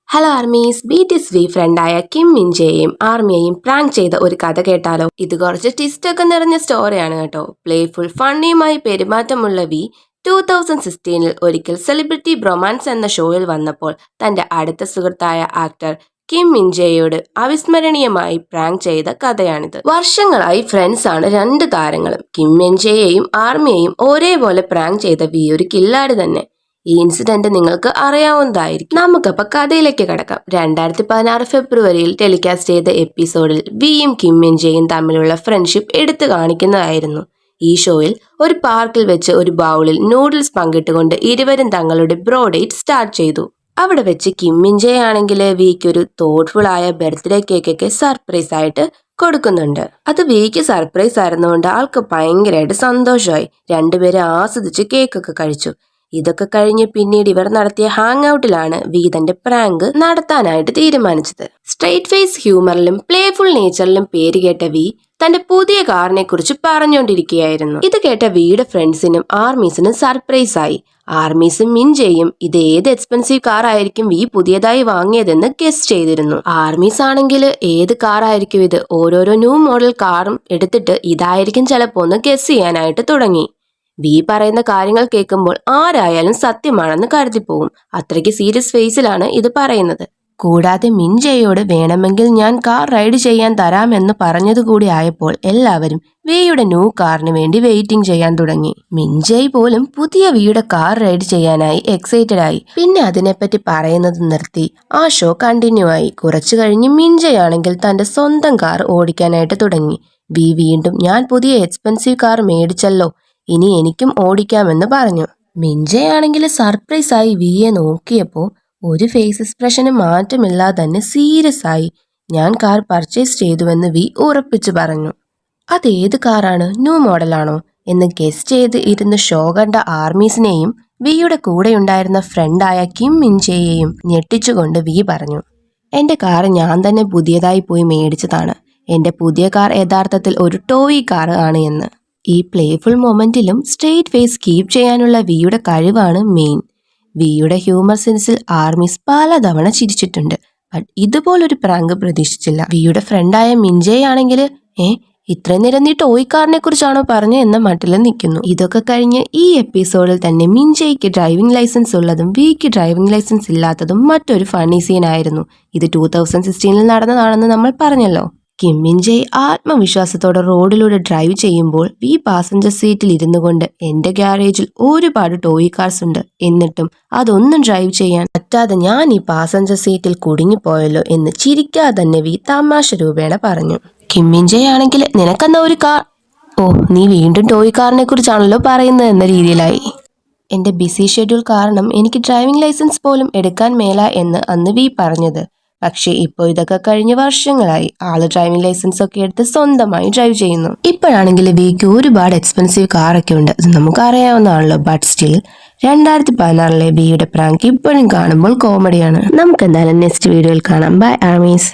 Hello armies, BTS ഫ്രണ്ടായ Kim മിൻജയെയും ആർമിയെയും പ്രാങ്ക് ചെയ്ത ഒരു കഥ കേട്ടാലോ? ഇത് കുറച്ച് ട്വിസ്റ്റൊക്കെ നിറഞ്ഞ സ്റ്റോറിയാണ് കേട്ടോ. പ്ലേഫുൾ ഫണ്ണിയുമായി പെരുമാറ്റമുള്ള വി 2016 ഒരിക്കൽ സെലിബ്രിറ്റി ബ്രൊമാൻസ് എന്ന ഷോയിൽ വന്നപ്പോൾ തന്റെ അടുത്ത സുഹൃത്തായ ആക്ടർ കിം മിൻജയോട് അവിസ്മരണീയമായി പ്രാങ്ക് ചെയ്ത കഥയാണിത്. വർഷങ്ങളായി ഫ്രണ്ട്സ് ആണ് രണ്ട് താരങ്ങളും. കിം മിൻജയെയും ആർമിയെയും ഒരേപോലെ പ്രാങ്ക് ചെയ്ത വി ഒരു കില്ലാടി തന്നെ. ഈ ഇൻസിഡന്റ് നിങ്ങൾക്ക് അറിയാവുന്നതായിരിക്കും. നമുക്കപ്പോ കഥയിലേക്ക് കടക്കാം. 2016 ഫെബ്രുവരിയിൽ ടെലികാസ്റ്റ് ചെയ്ത എപ്പിസോഡിൽ വിയും കിം മിൻജയും തമ്മിലുള്ള ഫ്രണ്ട്ഷിപ്പ് എടുത്തു കാണിക്കുന്നതായിരുന്നു. ഈ ഷോയിൽ ഒരു പാർക്കിൽ വെച്ച് ഒരു ബൗളിൽ നൂഡിൽസ് പങ്കിട്ടുകൊണ്ട് ഇരുവരും തങ്ങളുടെ ബ്രോ ഡേറ്റ് സ്റ്റാർട്ട് ചെയ്തു. അവിടെ വെച്ച് കിം മിൻജയാണെങ്കിൽ വിക്ക് ഒരു തോട്ട്ഫുൾ ആയ ബർത്ത്ഡേ കേക്കൊക്കെ സർപ്രൈസ് ആയിട്ട് കൊടുക്കുന്നുണ്ട്. അത് വിക്ക് സർപ്രൈസ് ആയിരുന്നുകൊണ്ട് ആൾക്ക് ഭയങ്കരമായിട്ട് സന്തോഷമായി. രണ്ടുപേരും ആസ്വദിച്ച് കേക്കൊക്കെ കഴിച്ചു. ഇതൊക്കെ കഴിഞ്ഞ് പിന്നീട് ഇവർ നടത്തിയ ഹാങ് ഔട്ടിലാണ് വി തന്റെ പ്രാങ്ക് നടത്താനായിട്ട് തീരുമാനിച്ചത്. സ്ട്രെയിറ്റ് ഫേസ് ഹ്യൂമറിലും പ്ലേഫുൾ നേച്ചറിലും പേര് കേട്ട വി തന്റെ പുതിയ കാറിനെ കുറിച്ച് പറഞ്ഞുകൊണ്ടിരിക്കുകയായിരുന്നു. ഇത് കേട്ട വിയുടെ ഫ്രണ്ട്സിനും ആർമീസിനും സർപ്രൈസ് ആയി. ആർമീസും മിൻജയും ഇത് ഏത് എക്സ്പെൻസീവ് കാർ ആയിരിക്കും വി പുതിയതായി വാങ്ങിയതെന്ന് ഗസ് ചെയ്തിരുന്നു. ആർമീസ് ആണെങ്കിൽ ഏത് കാർ ആയിരിക്കും ഇത്, ഓരോരോ ന്യൂ മോഡൽ കാറും എടുത്തിട്ട് ഇതായിരിക്കും ചിലപ്പോ ഒന്ന് ഗസ് ചെയ്യാനായിട്ട് തുടങ്ങി. വി പറയുന്ന കാര്യങ്ങൾ കേൾക്കുമ്പോൾ ആരായാലും സത്യമാണെന്ന് കരുതിപ്പോവും. അത്രയ്ക്ക് സീരിയസ് ഫേസിലാണ് ഇത് പറയുന്നത്. കൂടാതെ മിൻജയോട് വേണമെങ്കിൽ ഞാൻ കാർ റൈഡ് ചെയ്യാൻ തരാമെന്ന് പറഞ്ഞതുകൂടി ആയപ്പോൾ എല്ലാവരും വിയുടെ ന്യൂ കാറിന് വേണ്ടി വെയിറ്റിംഗ് ചെയ്യാൻ തുടങ്ങി. മിൻജയ് പോലും പുതിയ വിയുടെ കാർ റൈഡ് ചെയ്യാനായി എക്സൈറ്റഡ് ആയി. പിന്നെ അതിനെപ്പറ്റി പറയുന്നത് നിർത്തി ആ ഷോ കണ്ടിന്യൂ ആയി. കുറച്ചു കഴിഞ്ഞ് മിൻജയാണെങ്കിൽ തന്റെ സ്വന്തം കാർ ഓടിക്കാനായിട്ട് തുടങ്ങി. വി വീണ്ടും ഞാൻ പുതിയ എക്സ്പെൻസീവ് കാർ മേടിച്ചല്ലോ, ഇനി എനിക്കും ഓടിക്കാമെന്ന് പറഞ്ഞു. മിൻജയാണെങ്കിൽ സർപ്രൈസ് ആയി വിയെ നോക്കിയപ്പോൾ ഒരു ഫേസ് എക്സ്പ്രഷന് മാറ്റമില്ലാതെ തന്നെ സീരിയസ് ആയി ഞാൻ കാർ പർച്ചേസ് ചെയ്തുവെന്ന് വി ഉറപ്പിച്ചു പറഞ്ഞു. അതേത് കാറാണ്, ന്യൂ മോഡലാണോ എന്ന് ഗസ് ചെയ്ത് ഇരുന്ന് ഷോ കണ്ട ആർമീസിനെയും വിയുടെ കൂടെയുണ്ടായിരുന്ന ഫ്രണ്ടായ കിം മിൻജയെയും ഞെട്ടിച്ചുകൊണ്ട് വി പറഞ്ഞു, എന്റെ കാർ ഞാൻ തന്നെ പുതിയതായി പോയി മേടിച്ചതാണ്. എന്റെ പുതിയ കാർ യഥാർത്ഥത്തിൽ ഒരു ടോയ് കാർ ആണ് എന്ന്. ഈ പ്ലേഫുൾ മൊമെന്റിലും സ്ട്രെയിറ്റ് ഫേസ് കീപ് ചെയ്യാനുള്ള വിയുടെ കഴിവാണ് മെയിൻ. വിയുടെ ഹ്യൂമർ സെൻസിൽ ആർമീസ് പലതവണ ചിരിച്ചിട്ടുണ്ട്. ബട്ട് ഇതുപോലൊരു പ്രാങ്ക് പ്രതീക്ഷിച്ചില്ല. വിയുടെ ഫ്രണ്ടായ മിൻജയ് ആണെങ്കിൽ ഇത്രയും നേരം നീ ടോയ് കാറിനെ കുറിച്ചാണോ പറഞ്ഞു എന്ന മട്ടിൽ നിൽക്കുന്നു. ഇതൊക്കെ കഴിഞ്ഞ് ഈ എപ്പിസോഡിൽ തന്നെ മിൻജയ്ക്ക് ഡ്രൈവിംഗ് ലൈസൻസ് ഉള്ളതും വിക്ക് ഡ്രൈവിംഗ് ലൈസൻസ് ഇല്ലാത്തതും മറ്റൊരു ഫണ്ണി സീനായിരുന്നു. ഇത് 2016 നടന്നതാണെന്ന് നമ്മൾ പറഞ്ഞല്ലോ. കിം മിൻജയ് ആത്മവിശ്വാസത്തോടെ റോഡിലൂടെ ഡ്രൈവ് ചെയ്യുമ്പോൾ വി പാസഞ്ചർ സീറ്റിൽ ഇരുന്നു കൊണ്ട് എന്റെ ഗ്യാരേജിൽ ഒരുപാട് ടോയ് കാർസ് ഉണ്ട്, എന്നിട്ടും അതൊന്നും ഡ്രൈവ് ചെയ്യാൻ പറ്റാതെ ഞാൻ ഈ പാസഞ്ചർ സീറ്റിൽ കുടുങ്ങിപ്പോയല്ലോ എന്ന് ചിരിക്കാതെ തന്നെ വി തമാശ രൂപേണ പറഞ്ഞു. കിം മിൻജയ് ആണെങ്കിൽ നിനക്കെന്ന ഒരു കാർ, ഓ നീ വീണ്ടും ടോയ് കാറിനെ കുറിച്ചാണല്ലോ പറയുന്നത് എന്ന രീതിയിലായി. എന്റെ ബിസി ഷെഡ്യൂൾ കാരണം എനിക്ക് ഡ്രൈവിംഗ് ലൈസൻസ് പോലും എടുക്കാൻ മേല എന്ന് അന്ന് വി പറഞ്ഞത്. പക്ഷേ ഇപ്പോൾ ഇതൊക്കെ കഴിഞ്ഞ വർഷങ്ങളായി ആള് ഡ്രൈവിംഗ് ലൈസൻസ് ഒക്കെ എടുത്ത് സ്വന്തമായി ഡ്രൈവ് ചെയ്യുന്നു. ഇപ്പോഴാണെങ്കിൽ വിക്ക് ഒരുപാട് എക്സ്പെൻസീവ് കാറൊക്കെ ഉണ്ട്, അത് നമുക്ക് അറിയാവുന്നതാണല്ലോ. ബട്ട് സ്റ്റിൽ 2016 വിയുടെ പ്രാങ്ക് ഇപ്പോഴും കാണുമ്പോൾ കോമഡിയാണ്. നമുക്ക് എന്തായാലും നെക്സ്റ്റ് വീഡിയോയിൽ കാണാം. Bye armies.